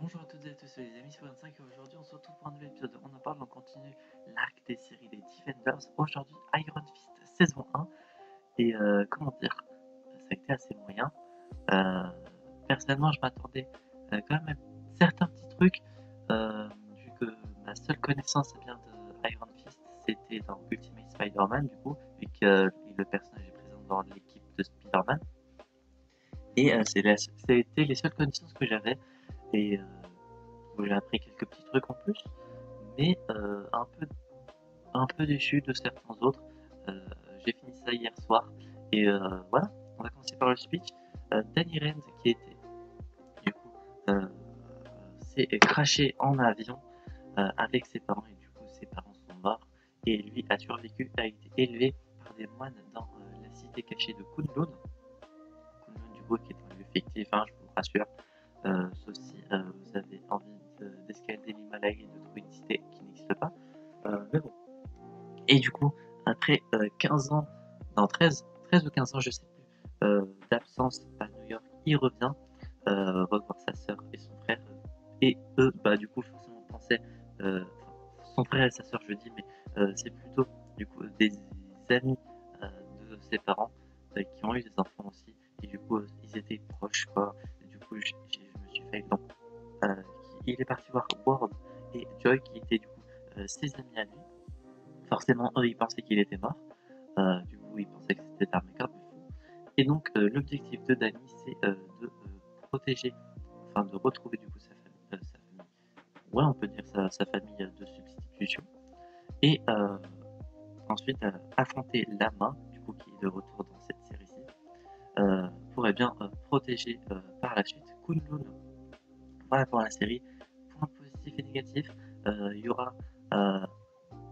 Bonjour à toutes et à tous, les amis, c'est 25 et aujourd'hui on se retrouve pour un nouvel épisode. On continue l'arc des séries des Defenders. Aujourd'hui, Iron Fist saison 1. Et comment dire, ça a été assez moyen. Euh, Personnellement, je m'attendais quand même à certains petits trucs, vu que ma seule connaissance bien de Iron Fist c'était dans Ultimate Spider-Man, du coup, vu que le personnage est présent dans l'équipe de Spider-Man. Et c'était les seules connaissances que j'avais. Et j'ai appris quelques petits trucs en plus, mais un peu déçu de certains autres. Euh, j'ai fini ça hier soir, et voilà, on va commencer par le speech. Danny Rand, qui était, du coup, euh, s'est craché en avion avec ses parents, et du coup, ses parents sont morts, et lui a survécu, a été élevé par des moines dans la cité cachée de Kunlun. Kunlun, du coup, qui est un lieu fictif, hein, je vous rassure. Sauf si vous avez envie d'escalader l'Himalaya et de trouver une cité qui n'existe pas. Mais bon. Et du coup, après 15 ans, non 13 ou 15 ans, je sais plus, d'absence à New York, il revient revoir sa sœur et son frère. Et eux, bah du coup, forcément pensaient, son frère et sa sœur, je dis, mais c'est plutôt du coup des amis euh, de ses parents qui ont eu des enfants aussi. Et du coup, ils étaient proches, quoi. Et du coup, je me suis fait non. Euh, il est parti voir Ward et Joy, qui étaient du coup ses amis à lui. Forcément, eux, ils pensaient qu'il était mort. Du coup, ils pensaient que c'était un mec un peu fou. Et donc, l'objectif de Danny, c'est de protéger, enfin de retrouver du coup sa famille. Ouais, on peut dire sa famille de substitution. Et ensuite, affronter la main, du coup, qui est de retour dans cette série-ci, pourrait bien protéger par la suite Kunlun. Voilà pour la série. Point positif et négatif, il y aura euh,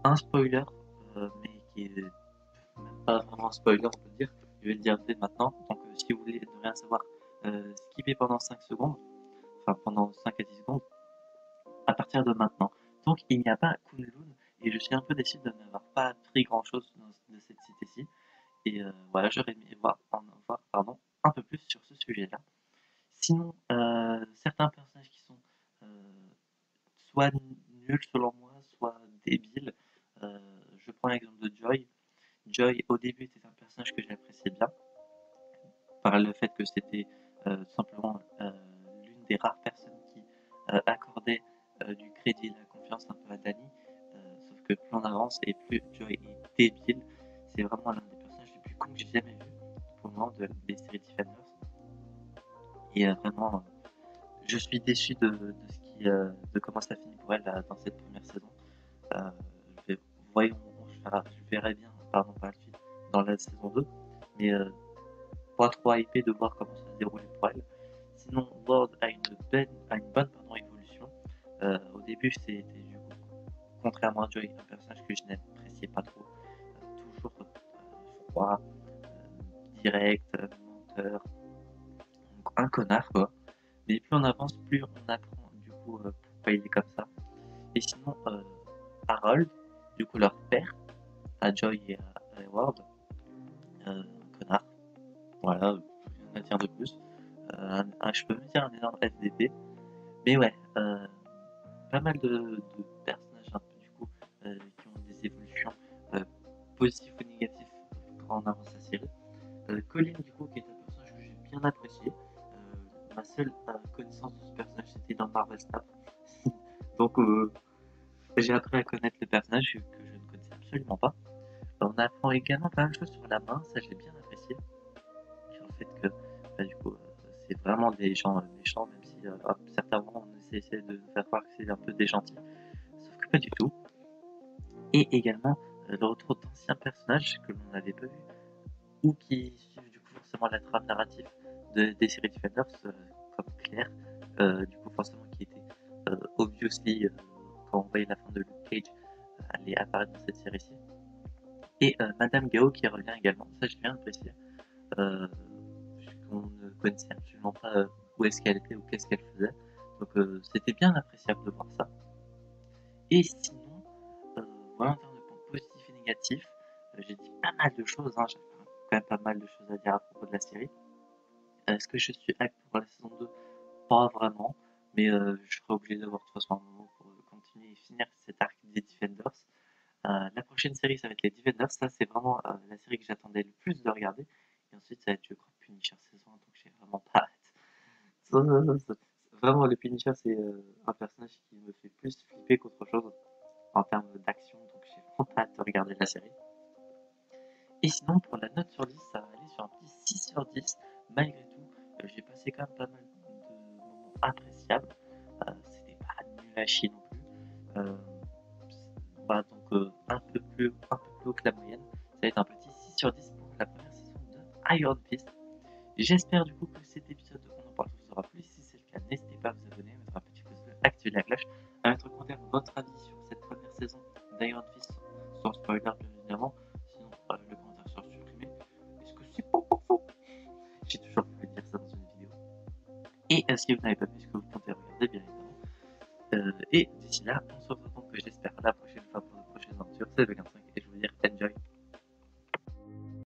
un spoiler, mais qui est même pas vraiment un spoiler, on peut dire. Je vais le dire dès maintenant. Donc, si vous voulez ne rien savoir, skippez pendant 5 secondes, enfin pendant 5 à 10 secondes, à partir de maintenant. Donc, il n'y a pas Kunlun, et je suis un peu déçu de n'avoir pas appris grand chose de cette cité-ci. Et voilà, j'aurais aimé en voir un peu plus sur ce sujet-là. Sinon, certains personnages qui sont euh, soit nuls selon moi, soit débiles. Euh, je prends l'exemple de Joy. Joy, au début, était un personnage que j'appréciais bien, par le fait que c'était simplement l'une des rares personnes qui accordait du crédit et de la confiance un peu à Danny. Sauf que plus on avance et plus Joy est débile. C'est vraiment l'un des personnages les plus cons que j'ai jamais vu pour le moment des séries Defenders. Et vraiment, je suis déçu de comment ça finit pour elle dans cette première saison. Euh, voyons, je verrai bien pardon, par la suite dans la saison 2. Mais pas trop hypé de voir comment ça se déroule pour elle. Sinon, Ward a une bonne évolution. Au début, c'était du coup, contrairement à Joy, un personnage que je n'appréciais pas trop. Toujours froid, direct, menteur, un connard quoi. Mais plus on avance, plus on apprend du coup pourquoi il est comme ça. Et sinon, Harold, du coup leur père, à Joy et à Ward, un connard. Voilà, rien à dire de plus. Je peux me dire un énorme FDP. Mais ouais, pas mal de personnages un peu du coup qui ont des évolutions euh, positives ou négatives quand on avance la série. Colin du coup qui est un personnage que j'ai bien apprécié. Ma seule connaissance de ce personnage c'était dans Marvel Snap. Donc j'ai appris à connaître le personnage que je ne connaissais absolument pas. On apprend également plein de choses sur la main, ça j'ai bien apprécié. Sur le fait que bah, du coup c'est vraiment des gens méchants, même si à certains moments on essaie de faire croire que c'est un peu des gentils, sauf que pas du tout. Et également le retour d'anciens personnages que l'on n'avait pas vus ou qui suivent du coup forcément la trame narrative des séries Defenders, comme Claire, du coup forcément qui était obviously quand on voyait la fin de Luke Cage, aller apparaître dans cette série-ci. Et Madame Gao qui revient également, ça j'ai bien apprécié. Euh, on ne connaissait absolument pas où est-ce qu'elle était ou qu'est-ce qu'elle faisait. Donc c'était bien appréciable de voir ça. Et sinon, voilà en termes de points positifs et négatifs, j'ai dit pas mal de choses, hein, j'ai quand même pas mal de choses à dire à propos de la série. Est-ce que je suis hype pour la saison 2? Pas vraiment. Mais je serai obligé d'avoir de toute façon un moment pour continuer et finir cet arc des Defenders. La prochaine série, ça va être les Defenders. Ça, c'est vraiment la série que j'attendais le plus de regarder. Et ensuite, ça va être, je crois, Punisher saison 1, donc j'ai vraiment pas hâte. Vraiment, le Punisher, c'est un personnage qui me fait plus flipper qu'autre chose en termes d'action, donc j'ai vraiment pas hâte de regarder la série. Et sinon, pour la note sur 10, ça va aller sur un petit 6 sur 10. Malgré tout, j'ai passé quand même pas mal de moments appréciables. C'était pas nul à chier non plus. Euh, voilà, donc un peu plus haut que la moyenne. Ça va être un petit 6 sur 10 pour la première saison de Iron Fist. J'espère du coup que cet épisode de On en parle vous aura plu. Si c'est le cas, n'hésitez pas à vous abonner, à mettre un petit pouce bleu, activer la cloche, à mettre en commentaire votre avis sur cette première saison d'Iron Fist, sans spoiler bien évidemment. Sinon, le commentaire sera supprimé. Est-ce que c'est pas faux? J'ai toujours voulu dire ça dans une vidéo. Et si vous n'avez pas vu ce que vous comptez regarder, bien évidemment. Et d'ici là, on se retrouve donc, j'espère, la prochaine fois pour une prochaine aventure. C'est le